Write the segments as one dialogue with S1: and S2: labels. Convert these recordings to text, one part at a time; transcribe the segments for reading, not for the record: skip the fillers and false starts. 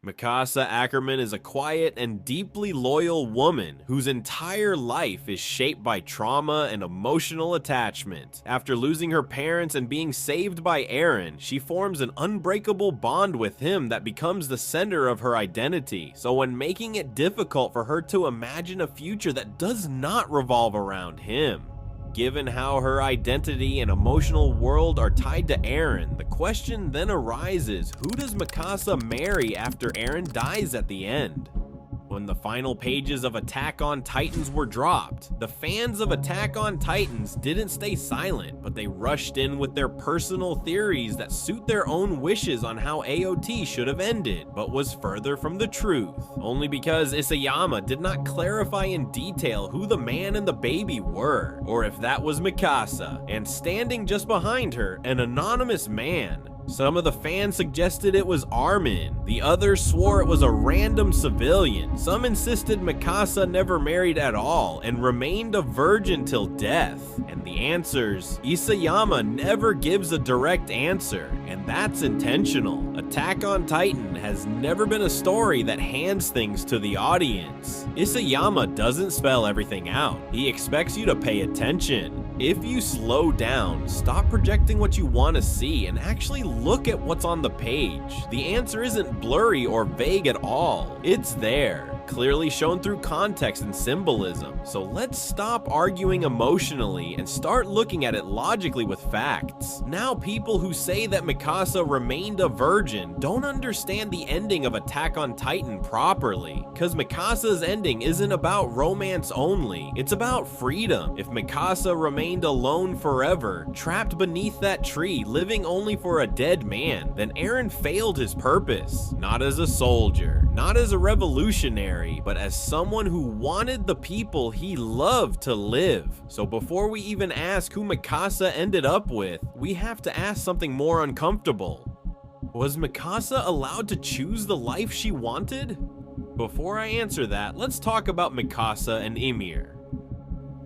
S1: Mikasa Ackerman is a quiet and deeply loyal woman whose entire life is shaped by trauma and emotional attachment. After losing her parents and being saved by Eren, she forms an unbreakable bond with him that becomes the center of her identity, so when making it difficult for her to imagine a future that does not revolve around him. Given how her identity and emotional world are tied to Eren, the question then arises, who does Mikasa marry after Eren dies at the end? When the final pages of Attack on Titans were dropped, the fans of Attack on Titans didn't stay silent, but they rushed in with their personal theories that suit their own wishes on how AOT should have ended, but was further from the truth, only because Isayama did not clarify in detail who the man and the baby were, or if that was Mikasa, and standing just behind her, an anonymous man. Some of the fans suggested it was Armin, the others swore it was a random civilian, some insisted Mikasa never married at all and remained a virgin till death, and the answers, Isayama never gives a direct answer, and that's intentional. Attack on Titan has never been a story that hands things to the audience. Isayama doesn't spell everything out, he expects you to pay attention. If you slow down, stop projecting what you want to see, and actually look at what's on the page, the answer isn't blurry or vague at all. It's there, clearly shown through context and symbolism. So let's stop arguing emotionally and start looking at it logically with facts. Now people who say that Mikasa remained a virgin don't understand the ending of Attack on Titan properly, because Mikasa's ending isn't about romance only, it's about freedom. If Mikasa remained alone forever, trapped beneath that tree, living only for a dead man, then Eren failed his purpose. Not as a soldier, not as a revolutionary, but as someone who wanted the people he loved to live. So before we even ask who Mikasa ended up with, we have to ask something more uncomfortable. Was Mikasa allowed to choose the life she wanted? Before I answer that, let's talk about Mikasa and Ymir.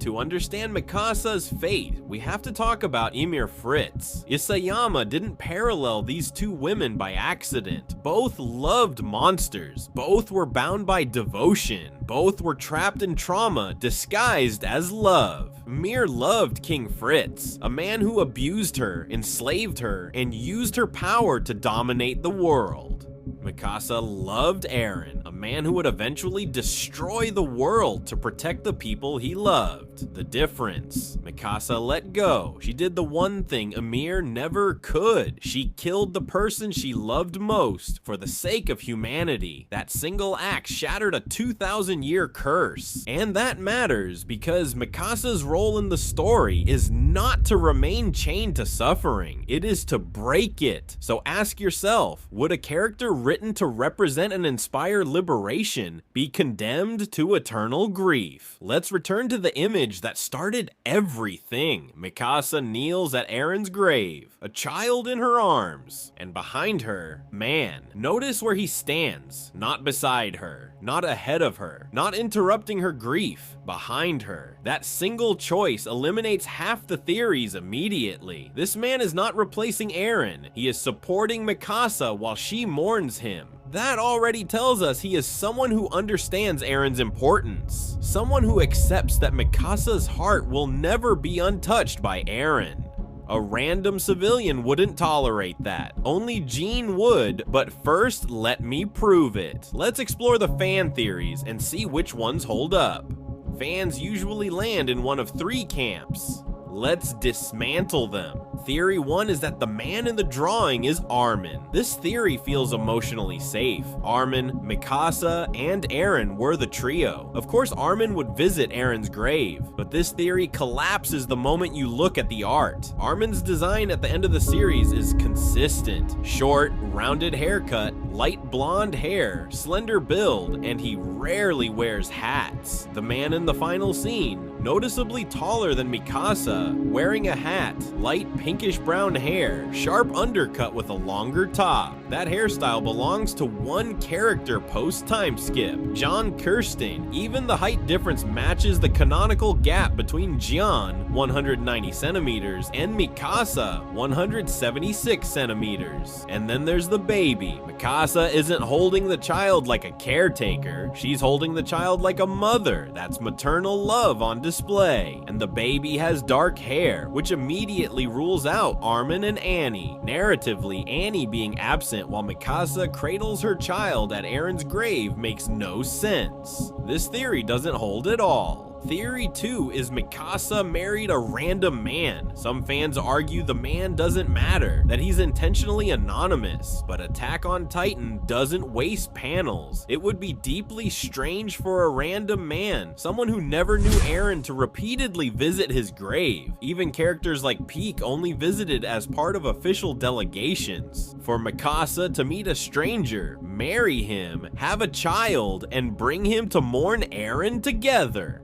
S1: To understand Mikasa's fate, we have to talk about Ymir Fritz. Isayama didn't parallel these two women by accident. Both loved monsters, both were bound by devotion, both were trapped in trauma disguised as love. Ymir loved King Fritz, a man who abused her, enslaved her, and used her power to dominate the world. Mikasa loved Eren, a man who would eventually destroy the world to protect the people he loved. The difference, Mikasa let go. She did the one thing Ymir never could. She killed the person she loved most for the sake of humanity. That single act shattered a 2,000-year curse. And that matters because Mikasa's role in the story is not to remain chained to suffering. It is to break it. So ask yourself, would a character written to represent and inspire liberation be condemned to eternal grief? Let's return to the image that started everything. Mikasa kneels at Eren's grave, a child in her arms, and behind her, man. Notice where he stands, not beside her, not ahead of her, not interrupting her grief, behind her. That single choice eliminates half the theories immediately. This man is not replacing Eren, he is supporting Mikasa while she mourns him. That already tells us he is someone who understands Eren's importance, someone who accepts that Mikasa's heart will never be untouched by Eren. A random civilian wouldn't tolerate that. Only Jean would, but first let me prove it. Let's explore the fan theories and see which ones hold up. Fans usually land in one of three camps. Let's dismantle them. Theory 1 is that the man in the drawing is Armin. This theory feels emotionally safe. Armin, Mikasa, and Eren were the trio. Of course, Armin would visit Eren's grave, but this theory collapses the moment you look at the art. Armin's design at the end of the series is consistent. Short, rounded haircut, light blonde hair, slender build, and he rarely wears hats. The man in the final scene, noticeably taller than Mikasa, wearing a hat, light pinkish brown hair, sharp undercut with a longer top. That hairstyle belongs to one character post-time skip, Jean Kirstein. Even the height difference matches the canonical gap between Jean, 190 centimeters, and Mikasa, 176 centimeters. And then there's the baby. Mikasa isn't holding the child like a caretaker, she's holding the child like a mother. That's maternal love on display. And the baby has dark hair, which immediately rules out Armin and Annie. Narratively, Annie being absent while Mikasa cradles her child at Eren's grave makes no sense. This theory doesn't hold at all. Theory 2 is Mikasa married a random man. Some fans argue the man doesn't matter, that he's intentionally anonymous, but Attack on Titan doesn't waste panels. It would be deeply strange for a random man, someone who never knew Eren, to repeatedly visit his grave. Even characters like Peak only visited as part of official delegations. For Mikasa to meet a stranger, marry him, have a child, and bring him to mourn Eren together.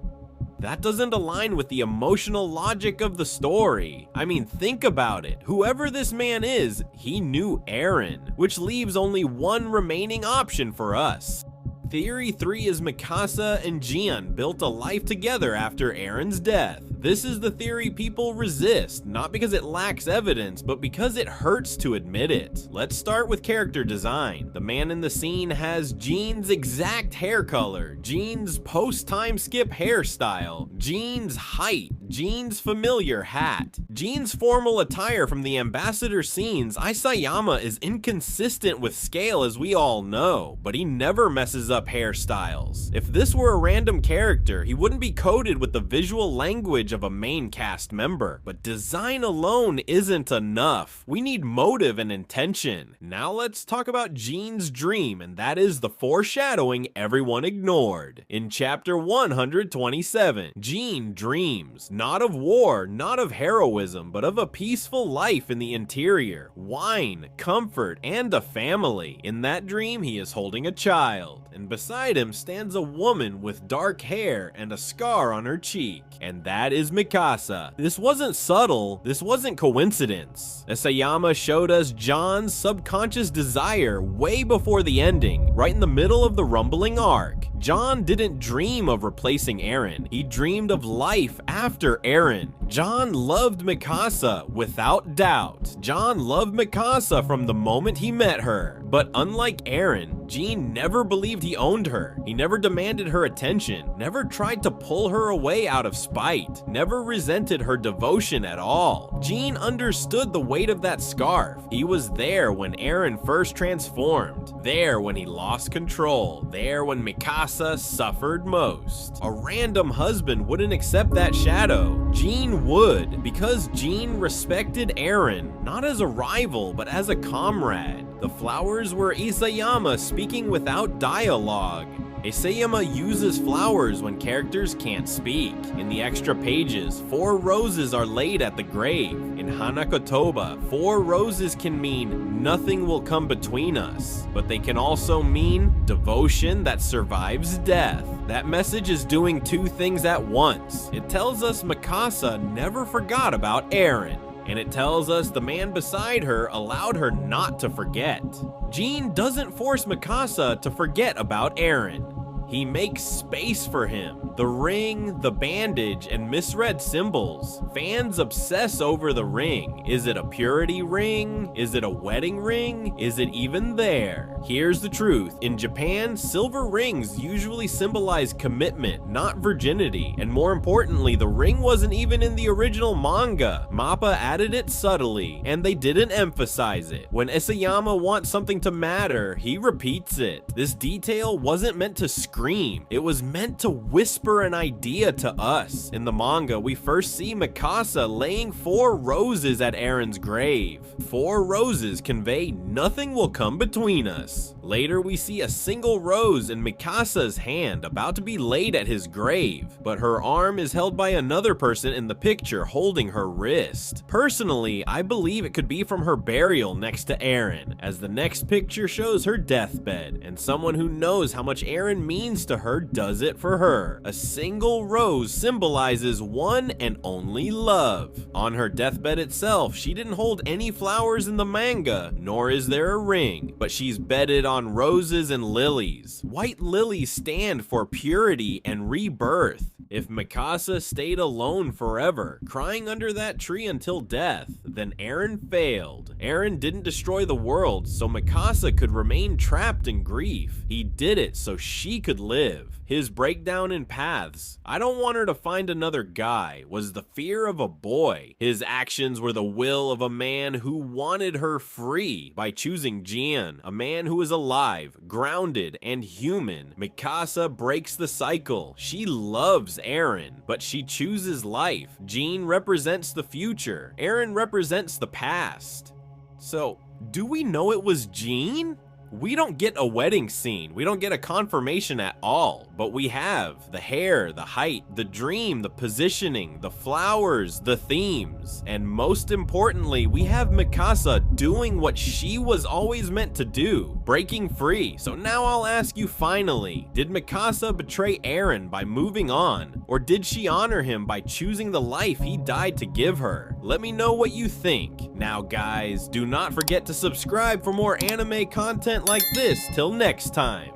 S1: That doesn't align with the emotional logic of the story. I mean, think about it. Whoever this man is, he knew Eren, which leaves only one remaining option for us. Theory 3 is Mikasa and Jean built a life together after Eren's death. This is the theory people resist, not because it lacks evidence, but because it hurts to admit it. Let's start with character design. The man in the scene has Jean's exact hair color, Jean's post-time skip hairstyle, Jean's height, Jean's familiar hat. Jean's formal attire from the ambassador scenes. Isayama is inconsistent with scale, as we all know, but he never messes up hairstyles. If this were a random character, he wouldn't be coded with the visual language of a main cast member. But design alone isn't enough. We need motive and intention. Now let's talk about Jean's dream, and that is the foreshadowing everyone ignored. In chapter 127, Jean dreams, not of war, not of heroism, but of a peaceful life in the interior, wine, comfort, and a family. In that dream, he is holding a child, and beside him stands a woman with dark hair and a scar on her cheek, and that is Mikasa. This wasn't subtle, this wasn't coincidence. Isayama showed us John's subconscious desire way before the ending, right in the middle of the rumbling arc. John didn't dream of replacing Eren, he dreamed of life after Eren. John loved Mikasa without doubt. John loved Mikasa from the moment he met her. But unlike Eren, Jean never believed he owned her. He never demanded her attention, never tried to pull her away out of spite, never resented her devotion at all. Jean understood the weight of that scarf. He was there when Eren first transformed, there when he lost control, there when Mikasa suffered most. A random husband wouldn't accept that shadow. Jean would, because Jean respected Eren, not as a rival, but as a comrade. The flowers were Isayama speaking without dialogue. Isayama uses flowers when characters can't speak. In the extra pages, 4 roses are laid at the grave. In Hanakotoba, 4 roses can mean nothing will come between us, but they can also mean devotion that survives death. That message is doing 2 things at once. It tells us Mikasa never forgot about Eren, and it tells us the man beside her allowed her not to forget. Jean doesn't force Mikasa to forget about Eren. He makes space for him. The ring, the bandage, and misread symbols. Fans obsess over the ring. Is it a purity ring? Is it a wedding ring? Is it even there? Here's the truth. In Japan, silver rings usually symbolize commitment, not virginity. And more importantly, the ring wasn't even in the original manga. MAPPA added it subtly, and they didn't emphasize it. When Isayama wants something to matter, he repeats it. This detail wasn't meant to scream. It was meant to whisper an idea to us. In the manga, we first see Mikasa laying 4 roses at Eren's grave. 4 roses convey nothing will come between us. Later, we see a single rose in Mikasa's hand about to be laid at his grave, but her arm is held by another person in the picture holding her wrist. Personally, I believe it could be from her burial next to Eren, as the next picture shows her deathbed, and someone who knows how much Eren means to her does it for her. A single rose symbolizes one and only love. On her deathbed itself, she didn't hold any flowers in the manga, nor is there a ring, but she's bedded on roses and lilies. White lilies stand for purity and rebirth. If Mikasa stayed alone forever, crying under that tree until death, then Eren failed. Eren didn't destroy the world so Mikasa could remain trapped in grief. He did it so she could live. His breakdown in paths, I don't want her to find another guy, was the fear of a boy. His actions were the will of a man who wanted her free by choosing Jean, a man who is alive, grounded, and human. Mikasa breaks the cycle. She loves Eren, but she chooses life. Jean represents the future. Eren represents the past. So, do we know it was Jean? We don't get a wedding scene, we don't get a confirmation at all, but we have the hair, the height, the dream, the positioning, the flowers, the themes, and most importantly, we have Mikasa doing what she was always meant to do, breaking free. So now I'll ask you finally, did Mikasa betray Eren by moving on, or did she honor him by choosing the life he died to give her? Let me know what you think. Now guys, do not forget to subscribe for more anime content like this. Till next time.